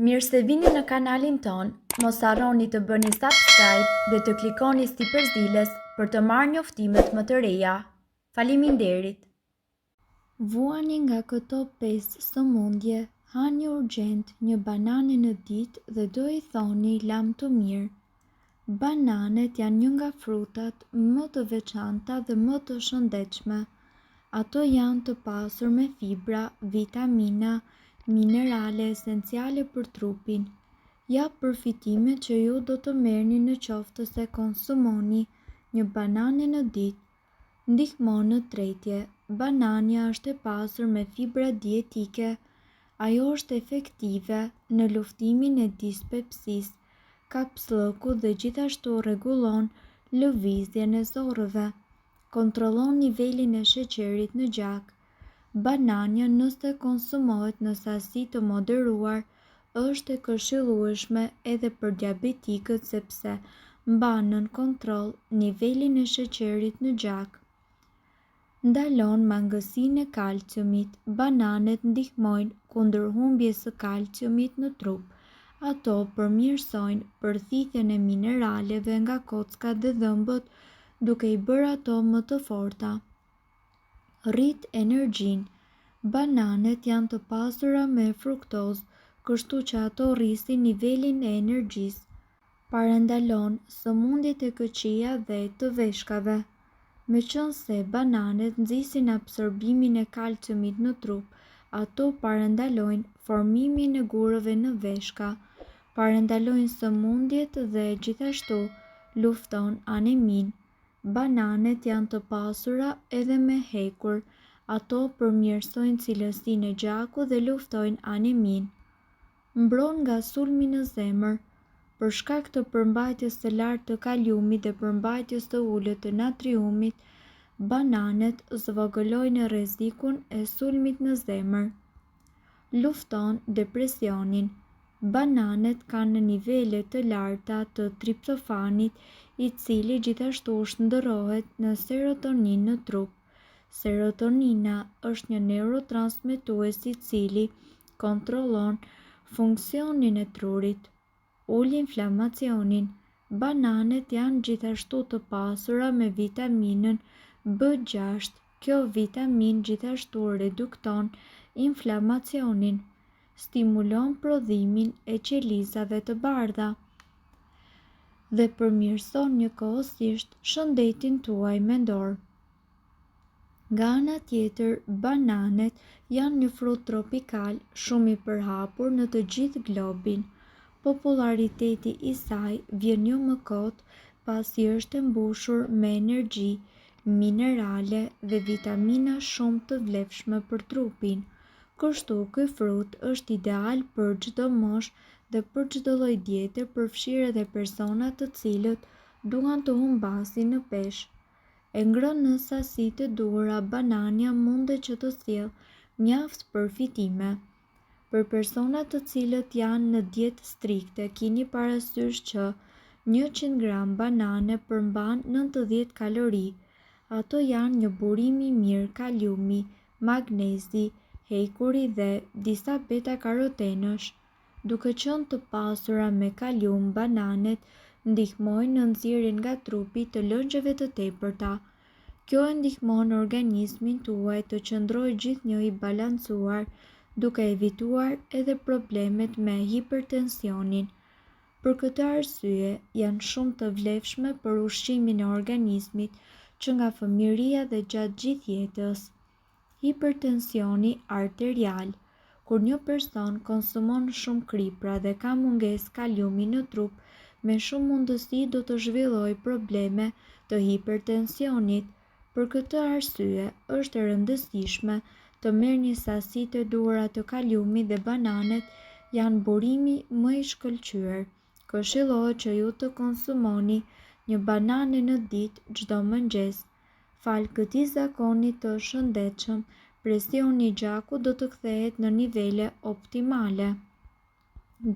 Mirë se vini në kanalin ton, mos harroni të bëni subscribe dhe të klikoni si përzieles për të marrë njoftimet më të reja. Faleminderit! Vuani nga këto 5 sëmundje, hani urgjent një banane në ditë dhe do i thoni lam të mirë. Bananet janë një nga frutat më të veçanta dhe më të shëndetshme. Ato janë të pasur me fibra, vitamina, minerale esenciale për trupin. Ja përfitime që ju do të merrni në qoftë se konsumoni një banane në ditë. Ndihmon në tretje. Banania është e pasur me fibra dietike. Ajo është efektive në luftimin e dispepsisë, kapslëku dhe gjithashtu rregullon lëvizjen e zorrëve. Kontrollon nivelin e sheqerit në gjak. Banania, nëse konsumohet në sasi të moderuar, është e këshillueshme edhe për diabetikët sepse mban nën kontroll nivelin e sheqerit në gjak. Ndalon mangësinë e kalciumit. Bananet ndihmojnë kundër humbjes së kalciumit në trup. Ato përmirësojnë përthithjen e mineraleve nga kockat dhe dhëmbët, duke i bërë ato më të forta. Rrit energjinë. Bananet janë të pasura me fruktozë, kështu që ato rrisin nivelin e energjisë. Parandalon sëmundjet e këqija dhe të veshkave. Meqense bananet nxisin absorbimin e kalciumit në trup, ato parandalojnë formimin e gurëve në veshka, parandalojnë sëmundjet dhe gjithashtu lufton anemin. Bananet janë të pasura edhe me hekur, ato përmirësojnë cilësinë e gjakut dhe luftojnë anemin. Mbron nga sulmi në zemër. Për shkak të përmbajtjes së lartë të kaliumit dhe përmbajtjes të ulët të natriumit, bananet zvogëlojnë rrezikun e sulmit në zemër. Lufton depresionin. Bananet kanë nivele të larta të triptofanit, i cili gjithashtu shndërrohet në serotonin në trup. Serotonina është një neurotransmetues i cili kontrollon funksionin e trurit. Ul inflamacionin. Bananet janë gjithashtu të pasura me vitaminën B6. Kjo vitaminë gjithashtu redukton inflamacionin, stimulon prodhimin e qelizave të bardha dhe përmirëson njëkohësisht shëndetin tuaj mendor. Nga ana tjetër, bananet janë një frut tropikal shumë i përhapur në të gjithë globin. Populariteti i saj vjen jo më kot pasi është e mbushur me energji, minerale dhe vitamina shumë të vlefshme për trupin. Kështu ky frut është ideal për çdo moshë dhe për çdo lloj diete, përfshirë edhe persona të cilët duan të humbasin në peshë. E ngrën në sasi të duhura, banania mundet që të sjellë mjaft përfitime. Për personat të cilët janë në dietë strikte, keni parasysh që 100 gram banane përmban 90 kalori. Ato janë një burim i mirë kaliumi, magnezi, hekuri dhe disa beta-karotenësh. Duke qenë të pasura me kalium, bananet ndihmojnë në nxjerrjen nga trupi të lëngjeve të tepërta. Kjo e ndihmon organizmin tuaj të qëndrojë gjithnjë i balancuar, duke evituar edhe problemet me hipertensionin. Për këtë arsye, janë shumë të vlefshme për ushqimin e organizmit që nga fëmijëria dhe gjatë gjithë jetës. Hipertensioni arterial. Kur një person konsumon shumë kripra dhe ka mungesë kaliumi në trup, me shumë mundësi do të zhvillojë probleme të hipertensionit. Për këtë arsye, është e rëndësishme të merrni sasi të duhura të kaliumit dhe bananet janë burimi më i shkëlqyer. Këshillohet që ju të konsumoni një banane në ditë çdo mëngjes. Fal këtij zakoni të shëndetshëm, presioni i gjakut do të kthehet në nivele optimale.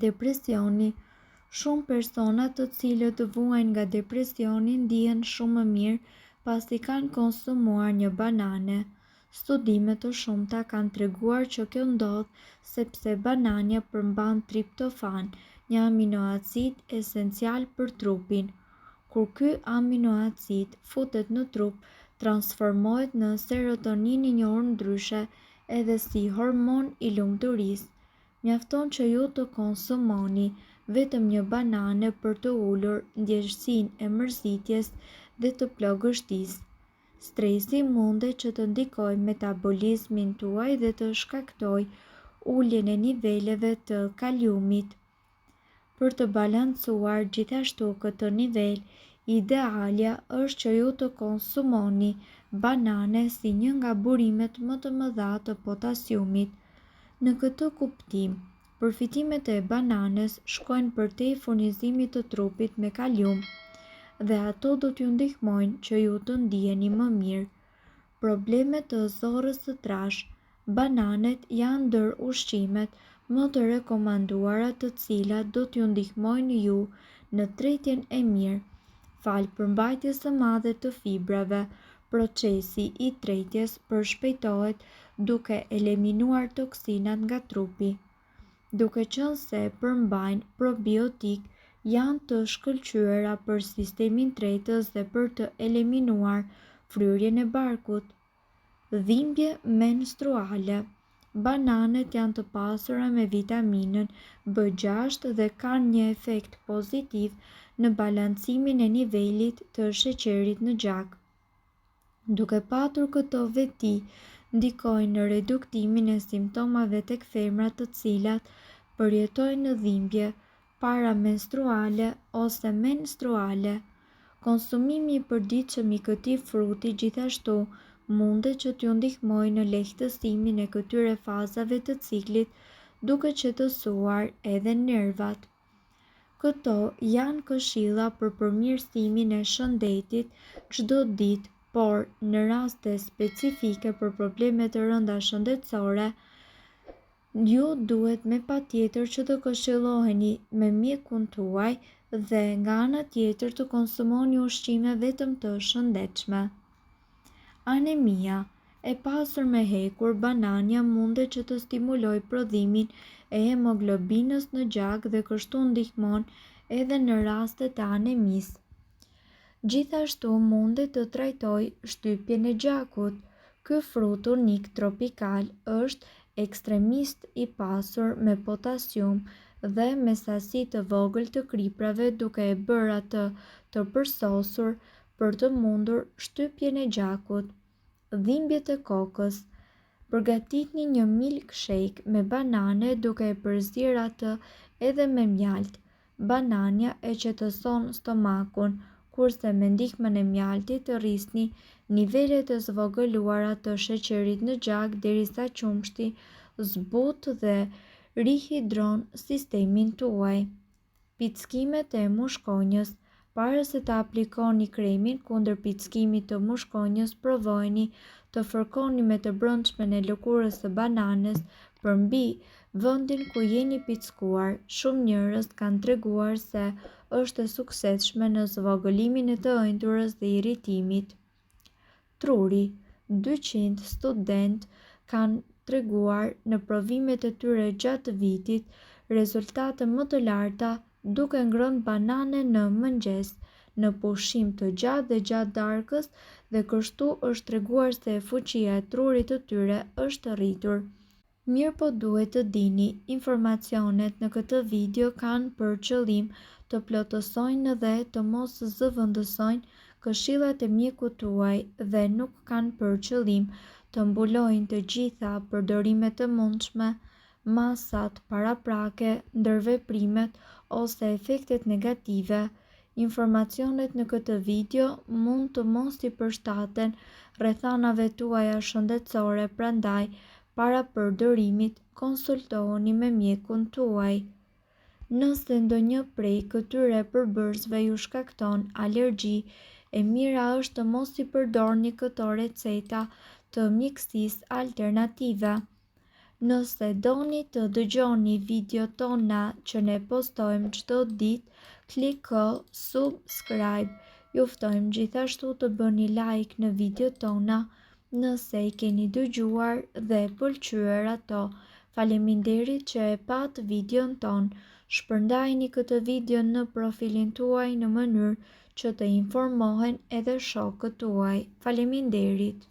Depresioni. Shumë persona të cilët vuajnë nga depresioni ndihen shumë më mirë pasi kanë konsumuar një banane. Studime të shumta kanë treguar që kjo ndodh sepse banania përmban triptofan, një aminoacid esencial për trupin. Kur ky aminoacid futet në trup, transformohet në serotonin i njohur ndryshe edhe si hormon i lumturisë. Mjafton që ju të konsumoni vetëm një banane për të ulur ndjeshmësinë e mërzitjes dhe të plagështisë. Stresi mundet që të ndikojë metabolizmin tuaj dhe të shkaktojë uljen e niveleve të kaliumit. Për të balancuar gjithashtu këtë nivel, idealja është që ju të konsumoni banane si një nga burimet më të mëdha të potasiumit. Në këtë kuptim, përfitimet e bananes shkojnë përtej furnizimit të trupit me kalium dhe ato do t'ju ndihmojnë që ju të ndiheni më mirë. Problemet të zorrës së trash. Bananet janë ndër ushqimet më të rekomanduara të cilat do t'ju ndihmojnë ju në tretjen e mirë. Falë përmbajtjes së madhe të fibrave, procesi i tretjes përshpejtohet duke eliminuar toksinat nga trupi. Duke qenë se përmbajnë probiotik, janë të shkëlqyera për sistemin tretës dhe për të eliminuar fryrjen e barkut. Dhimbje menstruale. Bananet janë të pasura me vitaminën B6 dhe kanë një efekt pozitiv në balancimin e nivelit të sheqerit në gjak. Duke patur këto veti, ndikojnë në reduktimin e simptomave tek femrat të cilat përjetojnë në dhimbje paramenstruale ose menstruale. Konsumimi i përditshëm i këtij fruti gjithashtu mundet që t'ju ndihmojë në lehtësimin e këtyre fazave të ciklit, duke qetësuar edhe nervat. Këto janë këshilla për përmirësimin e shëndetit çdo ditë, por në raste specifike për probleme të rënda shëndetësore, ju duhet me patjetër që të këshilloheni me mjekun tuaj dhe nga ana tjetër të konsumoni ushqime vetëm të shëndetshme. Anemia. E pasur me hekur, banania mundet që të stimulojë prodhimin e hemoglobinës në gjak dhe kështu ndihmon edhe në rastet e anemisë. Gjithashtu mundet të trajtojë shtypjen e gjakut. Ky frut unik tropikal është ekstremist i pasur me potasium dhe me sasi të vogël të kriprave, duke e bërë atë të përsosur për të mundur shtypjen e gjakut. Dhimbjet e kokës. Përgatitni një milkshake me banane duke e përzier atë edhe me mjalt. Banania e qetëson stomakun, kurse me ndihmën e mjaltit të rrisni nivelet e zvogëluara të sheqerit në gjak derisa qumshti zbutë dhe rihidron sistemin tuaj. Pickimet e mushkonjës. Para se të aplikoni kremin kundër pickimit të mushkonjës, provojeni të fërkoni me të brendshmen e lëkurës së bananes përmbi vendin ku jeni pickuar. Shumë njerëz kanë treguar se është e suksesshme në zvogëlimin e të ëndrrës dhe irritimit. Truri. 200 studentë kanë treguar në provimet e tyre gjatë vitit rezultate më të larta duke ngrënë banane në mëngjes, në pushim të gjatë dhe gjatë darkës, dhe kështu është treguar se fuqia e trurit të tyre është rritur. Mirë po duhet të dini, informacionet në këtë video kanë për qëllim të plotësojnë dhe të mos zëvendësojnë këshillat e mjekut tuaj dhe nuk kanë për qëllim të mbulojnë të gjitha përdorimet të mundshme, masat paraprake, ndërveprimet ose efektet negative. Informacionet në këtë video mund të mos i përshtaten rrethanave tuaja shëndetësore, prandaj para përdorimit konsultohuni me mjekun tuaj. Nëse ndonjë prej këtyre përbërësve ju shkakton alergji, e mira është të mos i përdorni këto receta të mjekësisë alternative. Nëse doni të dëgjoni video tona që ne postojmë çdo ditë, kliko subscribe. Ju ftojmë gjithashtu të bëni like në video tona, Nëse i keni dëgjuar dhe pëlqyer ato, faleminderit që e pat videon ton. Shpërndajni këtë video në profilin tuaj në mënyrë që të informohen edhe shokët tuaj. Faleminderit!